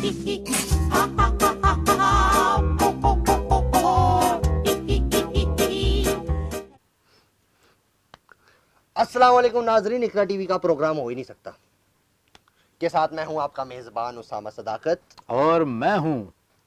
अस्सलाम वालेकुम नाजरीन, इकरा टीवी का प्रोग्राम हो ही नहीं सकता के साथ मैं हूं आपका मेज़बान उसामा सदाकत और मैं हूं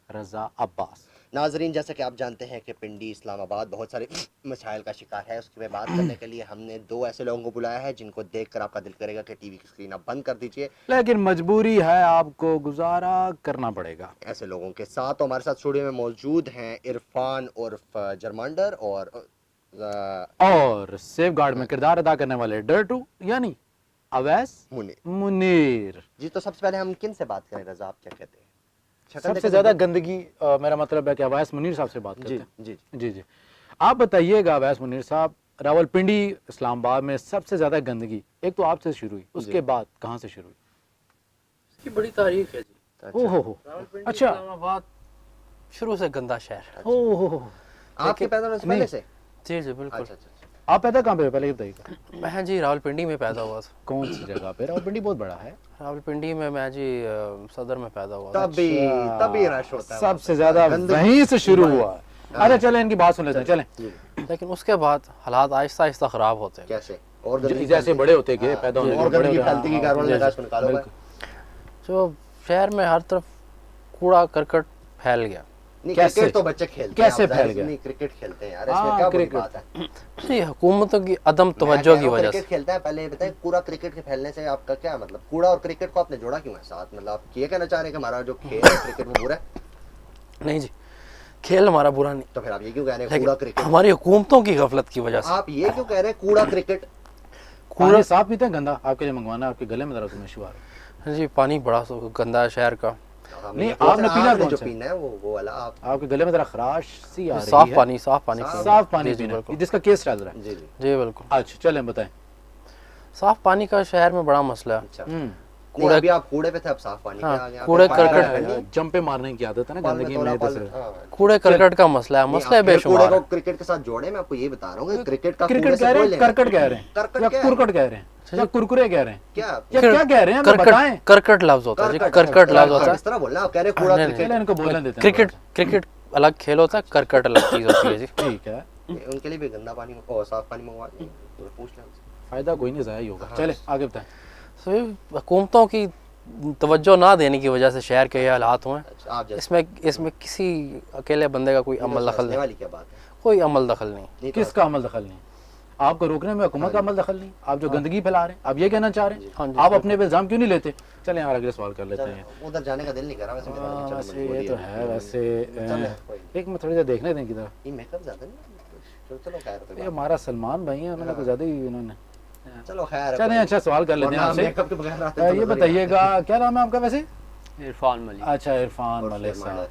रज़ा अब्बास। नाजरीन, जैसा कि आप जानते हैं कि पिंडी इस्लामाबाद बहुत सारे मसाइल का शिकार है। उसकी बात करने के लिए हमने दो ऐसे लोगों को बुलाया है जिनको देखकर आपका दिल करेगा कि टीवी की स्क्रीन आप बंद कर दीजिए, लेकिन मजबूरी है, आपको गुजारा करना पड़ेगा। ऐसे लोगों के साथ। तो हमारे साथ स्टूडियो में मौजूद हैं इरफान उर्फ जर्मांडर और सेफ गार्ड में किरदार अदा करने वाले डर्टू यानी अवैस मुनीर जी। तो सबसे पहले हम किन से बात करें रज़ा, आप क्या कहते हैं? सबसे ज्यादा गंदगी मेरा मतलब है कि अवैस मुनीर साहब से बात करते हैं। जी जी जी, आप बताइएगा अवैस मुनीर साहब, रावलपिंडी इस्लामाबाद में सबसे ज्यादा गंदगी एक तो आपसे शुरू हुई, उसके बाद कहाँ से शुरू हुई? इसकी बड़ी तारीफ है जी। ओहो, अच्छा, इस्लामाबाद शुरू से गंदा शहर। ओहो, आपके पैदा होने से पहले से? जी जी बिल्कुल। अच्छा। आप पैदा कहाँ पे, पहले ये बताइएगा। मैं जी रावलपिंडी में पैदा हुआ था। कौन सी जगह पे? रावलपिंडी बहुत बड़ा है। रावलपिंडी में मैं जी सदर में पैदा हुआ था। तभी रश होता है, सबसे ज्यादा वहीं से शुरू हुआ। अच्छा चलें, इनकी बात सुन लेते हैं, चलें। लेकिन उसके बाद हालात आहिस्ता आहिस्ता खराब होते हैं। कैसे? और जैसे बड़े होते गए, पैदा होने और गंदगी फैलती गई, कार्बन डाइऑक्साइड निकालो भाई। जो शहर में हर तरफ कूड़ा करकट फैल गया। नहीं, कैसे? क्रिकेट तो बच्चे खेलते हैं, कैसे आप फैल जाहिर गया? नहीं क्रिकेट खेलते हैं यार, इसमें क्या बुरी बात है? ये हुकूमतों की अदम तवज्जो की वजह से। क्रिकेट खेलता है, पहले ये बताएं पूरा क्रिकेट के फैलने से आपका क्या मतलब? कूड़ा और क्रिकेट को आपने जोड़ा क्यों है साथ? मतलब आप ये कहना चाह रहे हैं कि हमारा जो खेल है क्रिकेट वो बुरा है? नहीं जी, खेल हमारा बुरा नहीं, तो फिर आप ये क्यों कह रहे हैं कूड़ा क्रिकेट? हमारी हुकूमतों की गफलत की वजह से। आप ये क्यों कह रहे हैं कूड़ा क्रिकेट? कूड़ा साफ पीते हैं गंदा? आपके लिए मंगवाना, आपके गले में जरा तुम्हें शुगर। जी पानी बड़ा गंदा है शहर का। नहीं, आपने पीना जो पीना है वो वाला आप आपके गले में जरा खराश सी आ रही है। साफ पानी साफ पानी पीना है, जिसका केस चल रहा है। जी जी बिल्कुल। अच्छा चलें, बताएं। साफ पानी का शहर में बड़ा मसला है। अच्छा, कूड़े अभी आप कूड़े पे थे, अब साफ पानी पे आ गए। कूड़े करकट जंपे मारने की आदत है ना गंदगी में। कूड़े करकट का मसला है, मसला है बेशुमार। कूड़े को क्रिकेट के साथ जोड़े, मैं आपको ये बता रहा हूँ कि क्रिकेट का क्रिकेट कह रहे हैं, करकट कह रहे हैं, कुरकट कह रहे हैं, या कुरकुरे कह रहे हैं, क्या कह रहे हैं बताएं? करकट लफ्ज होता है, करकट लफ्ज होता है। इस तरह बोलना, आप कह रहे हैं कूड़ा क्रिकेट। इनको बोलने देते हैं। क्रिकेट अलग खेल होता है, करकट अलग चीज होती है जी। ठीक है, उनके लिए भी गंदा पानी और साफ पानी मंगवा दें तो पूछ लें। फायदा कोई नहीं, ज़ाया ही होगा। चले आगे बताएं। हुकूमतों की तवज्जो ना देने की वजह से शहर के ये हालात हुए। इसमें किसी अकेले बंदे का कोई अमल दखल नहीं। क्या बात है? कोई अमल दखल नहीं। किसका अमल दखल नहीं? आपको रोकने में हुकूमत का अमल दखल नहीं? आप जो गंदगी फैला रहे हैं, आप ये कहना चाह रहे हैं? आप अपने पे इल्जाम क्यों नहीं लेते? चलें यार अगले सवाल कर लेते हैं। उधर जाने का दिल नहीं कर रहा वैसे। ये तो है वैसे। एक मैं थोड़ी देर देखने दें किधर। ये मेकअप ज्यादा नहीं? चलो खैर, ये हमारा सलमान भाई है, उन्होंने कुछ ज्यादा ही उन्होंने। चलो खैर, चलें अच्छा सवाल कर लेते हैं आपसे। ये बताइएगा क्या नाम है आपका वैसे? इरफान मलिक। अच्छा, इरफान मलिक साहब।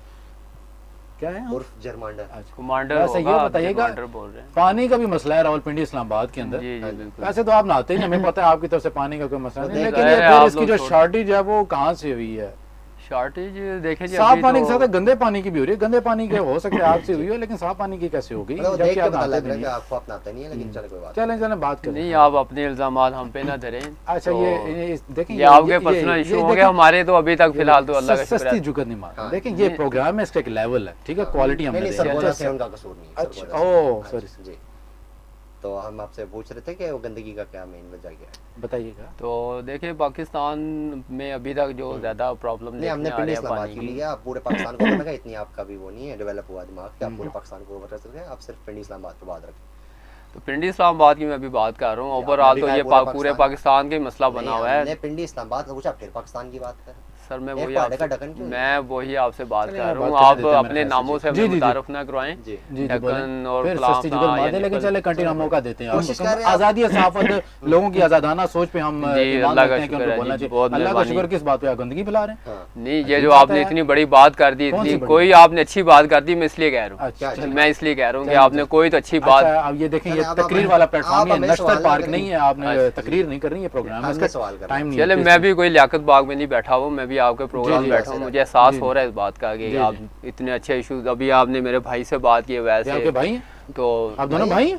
क्या है? उर्फ जर्मांडर। कमांडर वैसे ये बताइएगा, बोल रहे हैं। पानी का भी मसला है रावलपिंडी इस्लामाबाद के अंदर। जी जी बिल्कुल। वैसे तो आप नहाते ही, हमें पता है आपकी तरफ से पानी का कोई मसला नहीं, लेकिन ये फिर इसकी जो शॉर्टेज है वो कहाँ से हुई है? शॉर्टेज देखें जी, साफ पानी के साथ गंदे पानी की भी हो रही है। गंदे पानी के हो सकता है आपसे हुई हो, लेकिन साफ पानी की कैसे हो गई? जबकि आप नहाते नहीं हैं। आपको अपनाता नहीं है, लेकिन चलो कोई बात चलें चलें बात करें। नहीं, आप अपने इल्जामात हम पे ना धरें। अच्छा ये देखिए, ये आपके पर्सनल इशू हो गए, हमारे तो अभी तक फिलहाल तो अल्लाह का शुक्र सस्ती है। जुगत नहीं मारता। लेकिन ये प्रोग्राम है, इसका एक लेवल है, ठीक है, क्वालिटी हमने नहीं, सरगोजा से उनका कसूर नहीं है। अच्छा, ओह सॉरी जी। तो हम आपसे पूछ रहे थे कि वो गंदगी का क्या मेन वजह क्या है? बताइएगा। तो देखिए, पाकिस्तान में अभी तक जो ज्यादा प्रॉब्लम नहीं, हमने देखने आ पिंडी रही है इस्लामाबाद पानी की की। लिया, आप पूरे पाकिस्तान को पता है, इतनी आपका भी वो नहीं है डेवलप हुआ दिमाग कि आप पूरे पाकिस्तान को कवर कर सकते हैं। आप सिर्फ पिंडी इस्लामाबाद पे बात रखें। तो पिंडी इस्लामाबाद की मैं अभी बात कर रहा हूँ। ओवरऑल तो ये पूरे पाकिस्तान का ही मसला बना हुआ है। हमने पिंडी इस्लामाबाद का पूछा, फिर पाकिस्तान की बात कर। सर मैं एक वही पहाड़ का ढक्कन क्यों? मैं वही आपसे बात कर रहा हूँ। बात आप करते हैं अपने मेरे नामों से जी, हमें जी, मुतारफ ना करवाएं। जी जी ढक्कन और फिर गुलाम सस्ती ना जुगत मार या दे, लेकिन निकल। चले कंटिन्यू मौका देते हैं कोशिश कर रहे आपको। हैं। आज़ादी सहाफ़त, लोगों की आज़ादाना सोच पे हम जी, ईमान अल्लाह का रखते हैं कि शुक्र उनको है बोलना जी, चाहिए। बहुत अल्लाह का मेहरबानी। शुक्र किस बात पे? आप गंदगी फैला रहे हैं। नहीं, ये जो आपने इतनी बड़ी बात कर दी, कौन सी इतनी बड़ी? कोई आपने अच्छी बात कर दी, मैं इसलिए कह रहा हूँ। अच्छा मैं इसलिए कह रहा हूँ कि आपने कोई तो अच्छी बात। अच्छा, अब ये देखें, ये चलें, अब तकरीर हमें- वाला आप प्लेटफॉर्म है, हमें नश्तर सवाल पार्क करें। नहीं है। आपने तकरीर नहीं कर रही है, प्रोग्राम है, हमने इसका सवाल करना। टाइम नहीं चले, है। मैं भी कोई लियाकत बाग में नहीं बैठा हूँ, मैं भी आपके प्रोग्राम जी, में बैठा हूँ। जी, मुझे एहसास जी, हो रहा है इस बात का कि जी, आप इतने अच्छे इश्यूज, अभी आपने मेरे भाई से बात की ये वैसे आपके भाई हैं? तो आप दोनों भाई हैं?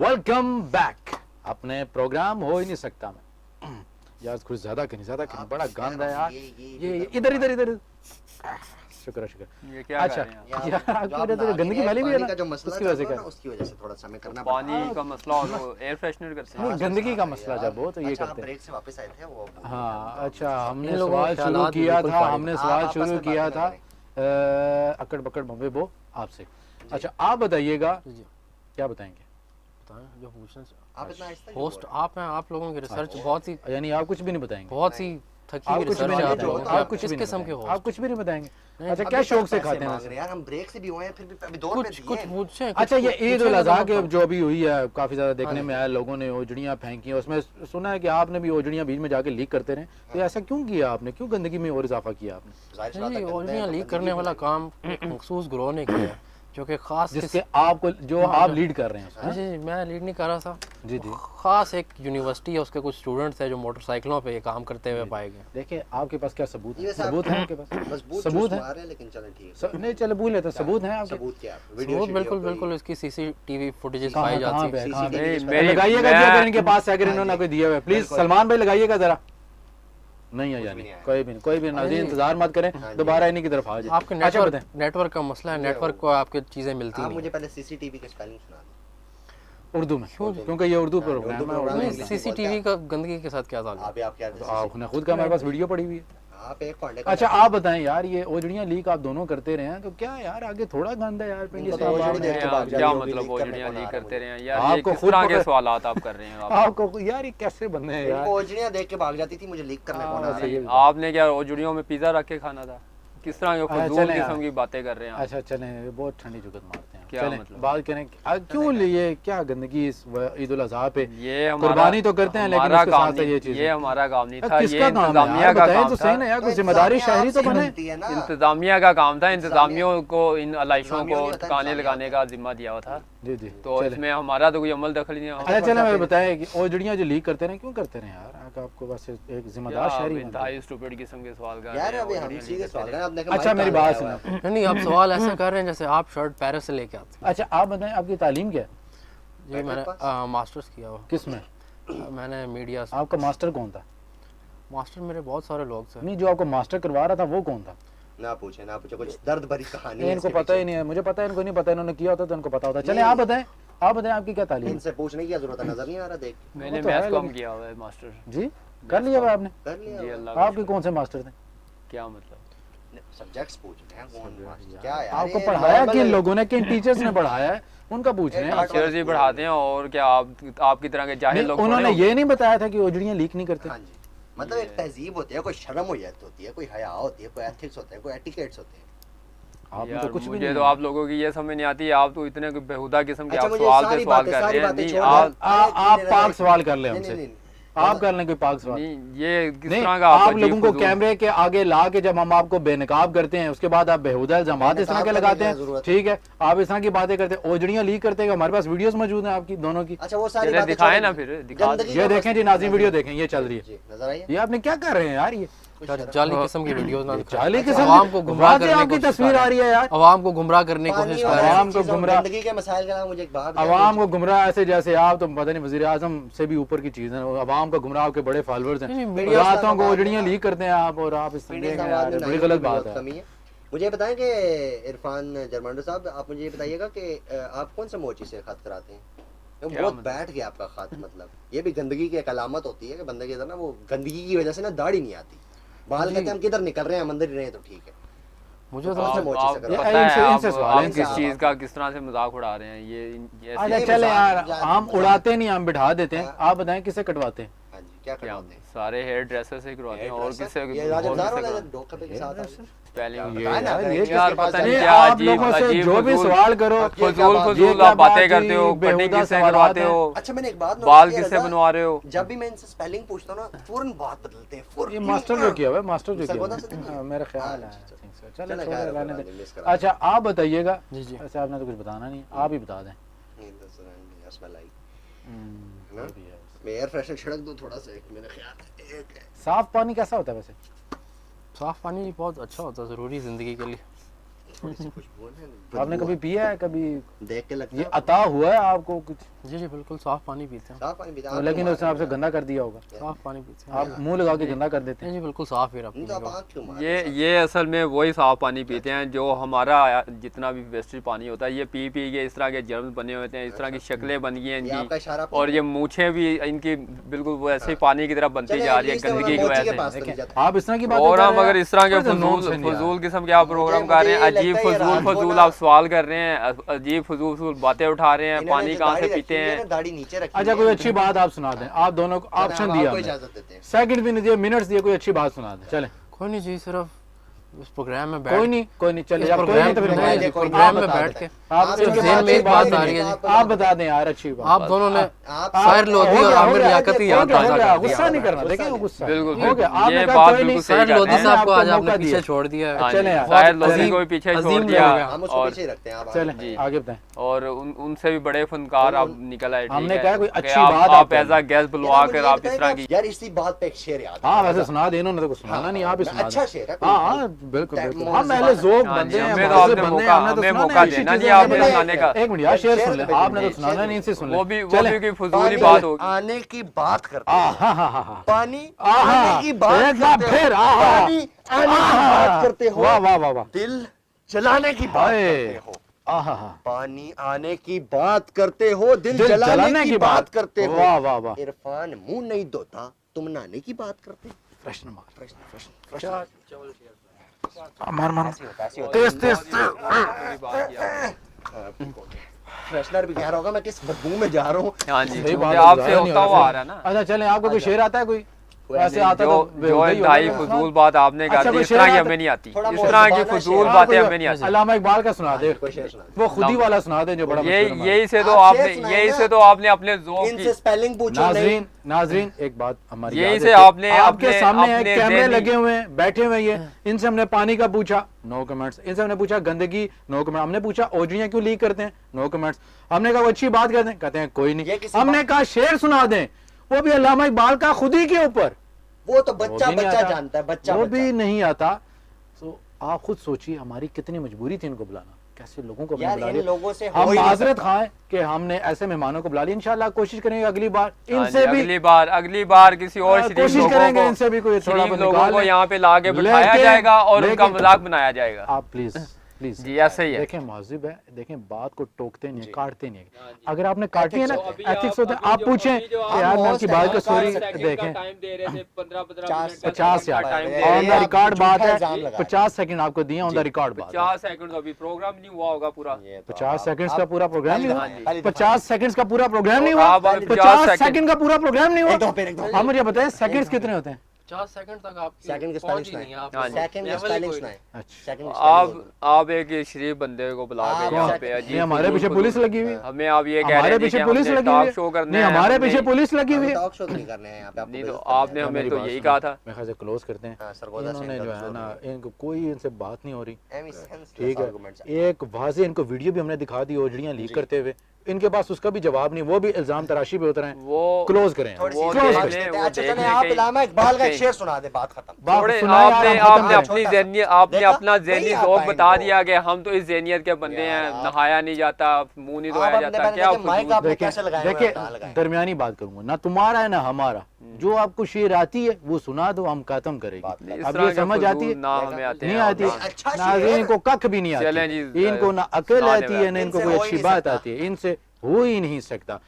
Welcome back. अपने प्रोग्राम हो ही नहीं सकता मैं यार कुछ ज्यादा कहीं बड़ा गंद है यार ये इधर इधर इधर शुक्र शुक्र ये क्या अच्छा कर रहे हैं यार आपकी वजह से गंदगी फैली हुई है ना जो मसला उसकी वजह से चल रहा है क्या ना, उसकी वजह से थोड़ा सा हमें करना पानी का मसला हो तो एयर फ्रेशनर करते हैं नहीं, गंदगी का मसला जब हो तो ये अच्छा, करते हैं ब्रेक से वापस आए थे वो हाँ अच्छा हमने इन लोगों सवाल के शुरू हालात किया बिल्कुल था फारिग हमने हैं। सवाल आप शुरू आपस में किया बात था करें। अकड़ पकड़ बम्बे बो आपसे अच्छा आप बताइएगा जी क्या बताएंगे बताएं जो पूछना आप इतना आहिस्ता क्यों होस्ट बोल रहे आप हैं, आप लोगों की रिसर्च बहुत ही यानी आप कुछ भी नहीं बताएंगे थकी आप हुई कुछ भी रिसर्च नहीं है आप बताएंगे, लोगों बताएंगे की। आप कुछ किस भी नहीं किस्म के बताएंगे होस्ट आप कुछ भी नहीं बताएंगे नहीं, अच्छा अब क्या भी शौक से पैसे खाते हैं मांग वैसे? रहे हैं यार, हम ब्रेक से भी हुए हैं फिर भी अभी 2 रुपए कुछ दिए पूछें अच्छा ये ईद उल अजहा के पूछें जो अभी हुई है काफी ज्यादा देखने में आया लोगों ने ओजड़ियां फेंकी हैं उसमें सुना है कि आपने भी ओजड़ियां बीच में जाके लीक करते रहे तो ऐसा क्यों किया आपने क्यों गंदगी में और इजाफा किया आपने जाहिर सी बात है, नहीं, गंदे हैं ओरिजिनल तो लीक गंदगी करने वाला फैलाएंगे। काम एक मखसूस ग्रोह ने किया है जो कि खास जिसके आपको जो आप लीड कर रहे हैं उसमें, जी जी, मैं लीड नहीं कर रहा था जी जी खास एक यूनिवर्सिटी है उसके कुछ स्टूडेंट्स हैं जो मोटरसाइकिलों पे ये काम करते हुए पाए गए। देखिए आपके पास क्या सबूत ये है वैसे आप- सबूत है आपके पास मजबूत सबूत चूस है मार रहे हैं, लेकिन चलें ठीक है। नहीं चलो भूल लेते हैं, सबूत है आपके सबूत क्या है? सबूत बिल्कुल बिल्कुल इसकी सीसीटीवी फुटेजेस कहाँ पाई कहाँ जाती पे है। कहाँ पे CCTV मेरी- लगाइएगा मैं- जी अगर इनके पास है अगर हाँ इन्होंने जी। कोई दिया हुआ है प्लीज बिल्कुल। सलमान भाई लगाइएगा जरा नहीं है कुछ यानी भी नहीं आया। कोई भी नाज़रीन इंतजार मत करें हाँ जी। दोबारा इन्हीं की तरफ आ जाए आपके अच्छा नेटवर्क बताएं नेटवर्क का मसला है, नेटवर्क को आपके चीजें मिलती आप नहीं मुझे पहले सीसीटीवी के स्पेलिंग सुना दें। उर्दू में क्योंकि ये उर्दू प्रोग्राम है प्रोग्राम उर्दू है। में नहीं, सीसीटीवी का गंदगी के साथ क्या ताल्लुक? आप क्या तो आपने खुद का हमारे पास वीडियो पड़ी हुई है आप एक पांडे का अच्छा आप बताएं यार ये ओजड़ियां लीक आप दोनों करते रहे हैं तो क्या यार आगे थोड़ा गंद है यार पिंडी इनको तो साहब ओजड़ी आप- देख के क्या भाग जाएंगे, क्या वो भी मतलब लीक वो करने जड़ियाँ को ना लीक आ रहा करते रहे हैं आपको यार ये किस खुद तरह के पकड़- सवालात आप कर रहे हैं आप आपको यार ये कैसे बंदे हैं इनको यार ओजड़ियां देख के भाग जाती थी, मुझे लीक करने को ना आ सही रहा है। है। आपने क्या ओजड़ियों में पिज्जा रख के खाना था किस तरह के फजूल चलें यार। किस्म की बातें कर रहे हैं आप? अच्छा चलें बहुत ठंडी जुगत मारते हैं क्या चलें मतलब? बात करें क्यों लिए क्या गंदगी इस ईद उल अजहा पे ये हमारा कुर्बानी तो करते हैं लेकिन हमारा उसके काम साथ नहीं, ये चीज़ ये हमारा काम नहीं यार, था, ये किसका काम है इंतजामिया यार का बताएं काम तो सही था। ना यार तो कोई जिम्मेदारी इंतजामिया शहरी तो आपसे बने बनती है ना। इंतजामिया का काम था, इंतजामियों को इन अलाइशों इंतजामिया को नहीं होता, ठिकाने इंतजामिया लगाने का जिम्मा दिया हुआ था, जी जी तो चलें। इसमें हमारा तो कोई अमल दखल ही नहीं अच्छा हुआ। चलें मैं बताएं कि ओजड़ियां जो लीक करते रहे क्यों करते रहे यार आपको बस एक जिम्मेदार शहरी बनते हैं। इंतहाई स्टूपिड किस्म के सवाल कर यार रहे हैं, अभी हम ओजड़ियाँ सीधे लीक सवाल करते करें, आपने कहा अच्छा माइक मेरी कहाँ बात लगाया हुआ है? सुनो नहीं आप सवाल ऐसा कर रहे हैं जैसे आप शर्ट पेरिस से लेके आते अच्छा आप बताएं आपकी तालीम क्या है हैं। जी मैंने मास्टर्स किया हुआ किस में मैंने मीडिया से। आपका मास्टर कौन था मास्टर मेरे बहुत सारे लोग थे। नहीं जो आपको मास्टर करवा रहा था वो कौन था ना पूछे कुछ दर्द भरी कहानी ये है इनको इसके पता ही पीछे। नहीं है मुझे पता है इनको नहीं पता इन्होंने किया होता तो इनको पता होता चले नहीं। आप बताएं आपकी क्या तालीम है इनसे पूछने की क्या जरूरत है, नजर नहीं आ रहा, देख मैंने वो तो है मैथ्स कम लेकिन- किया हुआ है मास्टर। जी कर लिया हुआ आपने कर लिया जी हुआ। अल्लाह का आपके कौन से मास्टर थे क्या मतलब सब्जेक्ट्स पूछ रहे हैं, कौन मास्टर क्या यार, आपको ये पढ़ाया normal किन है। लोगों ने किन टीचर्स ने पढ़ाया है उनका पूछ रहे हैं एक टीचर्स ही पढ़ाते हैं और क्या आपकी तरह के जाहिल नहीं, लोग उन्होंने थोड़े ये नहीं बताया था कि ओजड़ियां लीक नहीं करते हाँ जी, मतलब एक तहजीब होती है, कोई शर्म होती है, कोई हया होती है, कोई एथिक्स होते हैं, कोई एटिकेट्स होते हैं। आपने यार तो कुछ भी मुझे नहीं तो आप लोगों की ये समझ नहीं आती, आप तो इतने बेहुदा किस्म के अच्छा, आप मुझे सवाल पे सारी सवाल बातें कर रहे हैं। नहीं छोड़ आप आप पाक सवाल कर ले नहीं, हमसे नहीं, नहीं, आप कर लें कोई पाक सवाल नहीं ये किस नहीं तरह का आप अजीब लोगों को फजूल- कैमरे के आगे ला के जब हम आपको बेनकाब करते हैं उसके बाद आप बेहुदा इल्जामात इस तरह के बेनकाब लगाते करने की हैं जरूरत है। ठीक है आप इस तरह की बातें करते हैं ओजड़ियां लीक करते हैं हमारे पास वीडियोस मौजूद हैं आपकी दोनों की अच्छा वो सारी जरा बातें दिखाएं छोड़ें। ना फिर, दिखा गंदगी ये का देखें जी मसला- नाज़रीन वीडियो देखें ये चल रही है जी नजर आई है? ये आपने क्या कर रहे हैं यार ये जाली किस्म की वीडियोस ना दिखाएं। जाली किस्म आवाम को गुमराह वाकई करने की आपकी कोशिश तस्वीर कर आ रहे रही है यार हैं। आवाम को गुमराह करने की पानी कोशिश और कर रहे हैं। आवाम ऐसी को चीज़ों, गुमराह- गंदगी के मसाइल के अलावा मुझे एक बात आवाम को गुमराह ऐसे जैसे आप तो पता नहीं वजीर आजम से भी ऊपर की चीज है आवाम का गुमराह के बड़े फॉलोअर्स नहीं, हैं मीडिया रातों को इस्लामाबाद ओजड़ियां में लीक करते हैं आप और आप इस मीडिया तरह इस्लामाबाद में बड़ी नाइट गलत की बात बहुत है कमी है। मुझे बताएं कि इरफान जरमांडो साहब आप मुझे ये बताइएगा कि आप कौन सा मोची से खत कराते हैं? तो क्या बहुत मतलब? बैठ गया आपका खत, मतलब ये भी गंदगी की एक अलामत होती है कि बंदे के अंदर ना वो गंदगी की वजह से ना दाढ़ी नहीं आती, बाल कहते हैं हम किधर निकल रहे हैं, हम अंदर ही रहे तो ठीक है। मुझे तो कौन सा मोची से आप कराते हैं? पता है इनसे आप सवाल है, किस इनसे चीज का किस तरह से मजाक उड़ा रहे हैं ये अच्छा ऐसे चले यार मजाक- हम उड़ाते नहीं हम बिठा देते हैं आप बताएं किसे कटवाते हैं हाँ जी क्या क्या करवाते हैं? सारे हेयर ड्रेसर से करवाते हैं और किससे ये राजदार वाला करवाते डोका पे के साथ आ रहे हैं। पहले ये बताएं ना, यार, अगर ये किसके यार पास पता जाए- नहीं ये क्या आप अजीब लोगों से अजीब जो भी फजूल- सवाल करो ये क्या फजूल बात- फजूल क्या आप बात बातें जी, करते हो, कटिंग बेहुदा किससे सवालात करवाते हैं। हो, अच्छा मैंने एक बात बाल नोटिस किया किससे रजा, बनवा रहे हो। जब भी मैं इनसे स्पेलिंग पूछता हूँ ना फौरन बात बदलते हैं फौरन। ये मास्टर जो किया हुआ है मास्टर जो किया हुआ सरगोदा से नहीं है है? हाँ, मेरा ख्याल है अच्छा, I think so. चलो, चलो खैर, छोड़ो, रहने कोई दें। बात नहीं, miss करा। अच्छा आप बताइएगा जी जी वैसे आपने तो कुछ बताना नहीं आप ही बता दें नहीं, दस रन, यस, मैं लाइक। ये भी है। मैं एयर फ्रेशनर छिड़क दूं थोड़ा सा, एक मेरा ख्याल है, एक है। साफ पानी कैसा होता है वैसे साफ पानी बहुत अच्छा होता है ज़रूरी ज़िंदगी के लिए। थोड़ी सी खुशबू है, आपने कभी पिया है, कभी देख के लगता ये है अता हुआ है आपको कुछ? जी जी बिल्कुल साफ पानी पीते हैं, साफ पानी पीते हैं। लेकिन उसने आपसे गंदा कर दिया होगा, साफ पानी पीते हैं आप मुंह लगा के गंदा कर देते हैं। जी बिल्कुल साफ ही रखते नहीं तो हैं। आप आँख क्यों मार ये असल में वही साफ पानी पीते हैं जो हमारा जितना भी वेस्टेज पानी होता है, ये पी पी के इस तरह के जर्म बने होते हैं, इस तरह की शक्लें बन गई हैं ये आपका इशारा इनकी, और ये मूछें भी इनकी बिल्कुल वैसे ही पानी की तरफ बनती जा रही है गंदगी की वजह से। आप इस तरह की बात और हम अगर इस तरह के फजूल किस्म के आप प्रोग्राम कर रहे हैं, अजीब फजूल आप सवाल कर रहे हैं, अजीब फजूल बातें उठा रहे हैं, पानी कहाँ से पीते हैं। दाढ़ी नीचे रखी अच्छा, कोई अच्छी बात आप सुना दें, आप दोनों को ऑप्शन दिया, इजाजत देते हैं। सेकंड भी नहीं दिए, मिनट्स दिए, कोई अच्छी बात सुना दें। चलें, कोई नहीं जी, सिर्फ इस प्रोग्राम में कोई नहीं चले, इस आप कोई नहीं तो फिर प्रोग्राम मैं- में- आप प्रोग्राम में बता बैठ दें। के आप आप इनके ज़हन बाद में एक एक बात बात आ आ रही रही है, है। आप बता दें यार अच्छी बात। आप दोनों ने आप साहिर लोधी और आमिर लियाकत की याद ताज़ा कर दी। गुस्सा नहीं करना, देखिए गुस्सा बिल्कुल हो गया, आपने ये कहा बात कोई नहीं, बिल्कुल सही साहिर कर लोधी रहे हैं। साहब को आज आपको आपने मौका पीछे दिया। छोड़ दिया है। हाँ चलें जी, यार। साहिर लोधी अजीम- को भी पीछे छोड़ अजीम दिया लोग हैं। हम उसको और पीछे ही रखते हैं। आप चलें जी। आगे बताएं। और उनसे भी बड़े फनकार आप निकल आए। ठीक हमने है, कहा कोई कि अच्छी बात आप आप एज अ गेस्ट बुलवा कर आप इस तरह की यार इसी बात पे एक शेर याद हाँ वैसे सुना दे, इन्होंने तो कुछ सुनाना नहीं, आप ही सुना अच्छा दें। शेर है, हाँ हाँ बिल्कुल बिल्कुल, हम पहले जोक हाँ बंदे जी, हैं, हमें तो मुहाजिर आपने बंदे हैं, मौका- हमने तो हमें सुनाना मौका है, देना इसी जी चीज़ें आपने हमें- सुनाने का। एक मिनट यार, शेर शेर सुन ले, पे आपने तो शेर सुनाना पे नहीं, इनसे सुन ले। वो भी चलें। कोई फजूली बात होगी। आने की बात करते हाँ हैं। हाँ हाँ हाँ, पानी आहा, आने की बात एक बार करते फिर, हो। आहा। पानी आने की बात करते हो। वाह वाह वाह वाह, दिल जलाने की बात हाय। करते हो। आहा, पानी आने की बात करते हो, दिल जलाने की बात करते हो। वाह वाह वाह, इरफान मुंह नहीं धोता, तुम नहाने की बात करते हो। प्रश्न मार, प्रश्न मार मार, ऐसे होता है, ऐसे होता तेज तेज फ्रेशनर भी कह रहा होगा मैं किस बदबू में जा रहा हूँ। हाँ जी, सही जो बात है, आपसे गुजारा नहीं होता हो हुआ रहा आ रहा है ना। अच्छा चलें, आपको कोई शेर आता है कोई? वैसे आता जो तो जो बेहुदा ही होगा इंतहाई ना। फजूल बात आपने कर अच्छा, दी, कोई इस तरह की शेर हमें नहीं आती, थोड़ा इस तरह की मौजूदा फजूल शेर। बातें हमें नहीं आती। अल्लामा इकबाल का सुना दे, कोई शेर सुना दे। वो खुद ही वाला सुना दे जो बड़ा मशहूर है हमारा। यही से तो आप शेर आपने सुनाइए यही ना। से तो आपने अपने ज़ौक़ इनसे की स्पेलिंग पूछो नहीं। नाजरीन नाजरीन एक बात हमारी यही याद से रखिए, आपने आपके अपने- सामने है, अपने कैमरे ज़हनी- लगे हुए हैं, बैठे हुए हैं, ये इनसे हमने पानी का पूछा, नो कमेंट्स। इनसे हमने पूछा गंदगी, नो कमेंट। हमने पूछा ओजरियां क्यों लीक करते हैं, नो कमेंट्स। हमने कहा वो अच्छी बात करते हैं, कहते हैं कोई ये नहीं। किसी हमने कहा शेर सुना दें, वो भी अल्लामा इकबाल का खुद ही के ऊपर, वो तो वो बच्चा भी नहीं बच्चा आता, जानता है, बच्चा वो बच्चा। भी नहीं आता। तो आप खुद सोचिए हमारी कितनी मजबूरी थी इनको बुलाना, कैसे लोगों को हमने यार बुला इन लिया। लोगों से हो हम ही नहीं माजरत सकता। खाएं कि हमने ऐसे मेहमानों को बुला लिया। इंशाल्लाह कोशिश करेंगे अगली बार हाँ इनसे जी, भी अगली बार किसी और शरीफ कोशिश लोगों करेंगे, को- इनसे भी कोई थोड़ा शरीफ बहुत लोगों निकाल को लें। यहाँ पे ला के बिठाया लेकिन- जाएगा और उनका लेकिन- मजाक बनाया जाएगा। आप प्लीज प्लीज जी ऐसे ही है। देखें महजिब है, देखें बात को टोकते नहीं है, काटते नहीं है। अगर आपने काटी है ना, एथिक्स होते हैं। आप पूछें कि यार मैं आपकी बात को सॉरी देखें, 50 यार ऑन द रिकॉर्ड बात है, 50 सेकंड आपको दिए ऑन द रिकॉर्ड बात है। 50 सेकंड अभी प्रोग्राम नहीं हुआ होगा पूरा। 50 सेकंड्स का पूरा प्रोग्राम नहीं हाँ हुआ, जी। 50 सेकंड्स का पूरा प्रोग्राम नहीं हुआ, आप अभी 50 50 सेकंड का पूरा प्रोग्राम नहीं एक दो हुआ। फिर, एक दो। आप मुझे बताएं सेकंड्स कितने होते हैं? 50 सेकंड तक आप सेकंड के पहुंच स्पेलिंग ही नहीं है, आप हाँ जी। सेकंड के level ही स्पेलिंग कोई सुनाए। अच्छा सेकंड के आप spelling आप एक शरीफ बंदे को बुला के आप यहाँ कौन? पे अजीब नहीं हमारे फजूल पीछे पुलिस फजूल- लगी हुई है, हमें आप ये कह रहे हमारे हैं पीछे कि पुलिस हमने लगी टॉक हुई शो है, करना नहीं है, हमारे हमने- पीछे पुलिस लगी हुई हम है। टॉक शो नहीं करने हैं यहाँ पे, आपको नहीं तो बेइज्जत करने आपने हैं। हमें मेरी तो बात यही सुनो। कहा था। मेरे ख्याल से क्लोज करते हैं। हाँ, सरगोदा इन्होंने सेंटर जो है close ना, करते इनको कोई इनसे बात नहीं हो रही, Any senseless ठीक arguments. है। एक वाजे इनको वीडियो भी हमने दिखा दी ओजड़ियां लीक करते हुए, इनके पास उसका भी जवाब नहीं, वो भी इल्जाम तराशी पे उतर हैं। वो क्लोज करें, थोड़ी सी वो क्लोज देख करें। ले, अच्छा वो चलें, देखने आप के- इलामा इकबाल का एक कहीं- शेर सुना दे, बात खत्म। बात थोड़े सुनाए यार, आपने हम खत्म आपने करें। अपनी छोटा- ज़हनियत आपने देखा? अपना नहीं ज़हनी आ ज़ौक़ पाएंगे बता वो। दिया कि हम तो इस ज़हनियत के बंदे यार, हैं, आप- नहाया नहीं जाता, मुंह नहीं आप धोया अपने जाता, पहले क्या देखें, माइक फजूल- आपने देखिए कैसे लगाए हुए हैं, देखिए कहाँ लगाए? दरमियानी बात करूंगा ना, तुम्हारा है ना हमारा, जो आपको शेर आती है वो सुना दो, हम खत्म बात करेंगे। खत्म। इस अब तरह ये के समझ आती है? फजूल ना हमें आते हैं नहीं और आती, ना- अच्छा शेर। नाज़रीन को कख भी नहीं चलें आती, जी, इनको ना अकल सुनाने आती है वाले। ना इनको इनसे कोई हो ही अच्छी नहीं बात सकता। आती है, इनसे हो ही नहीं सकता।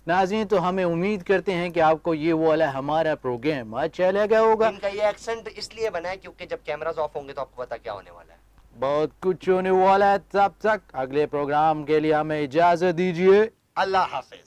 नाज़रीन तो हमें उम्मीद करते हैं कि आपको ये वो वाला हमारा प्रोग्राम अच्छा लगा होगा। इनका ये एक्सेंट इसलिए बना है क्योंकि जब कैमरास ऑफ होंगे तो आपको पता क्या होने वाला है। बहुत कुछ होने वाला है, तब तक अगले प्रोग्राम के लिए हमें इजाजत दीजिए। अल्लाह हाफिज।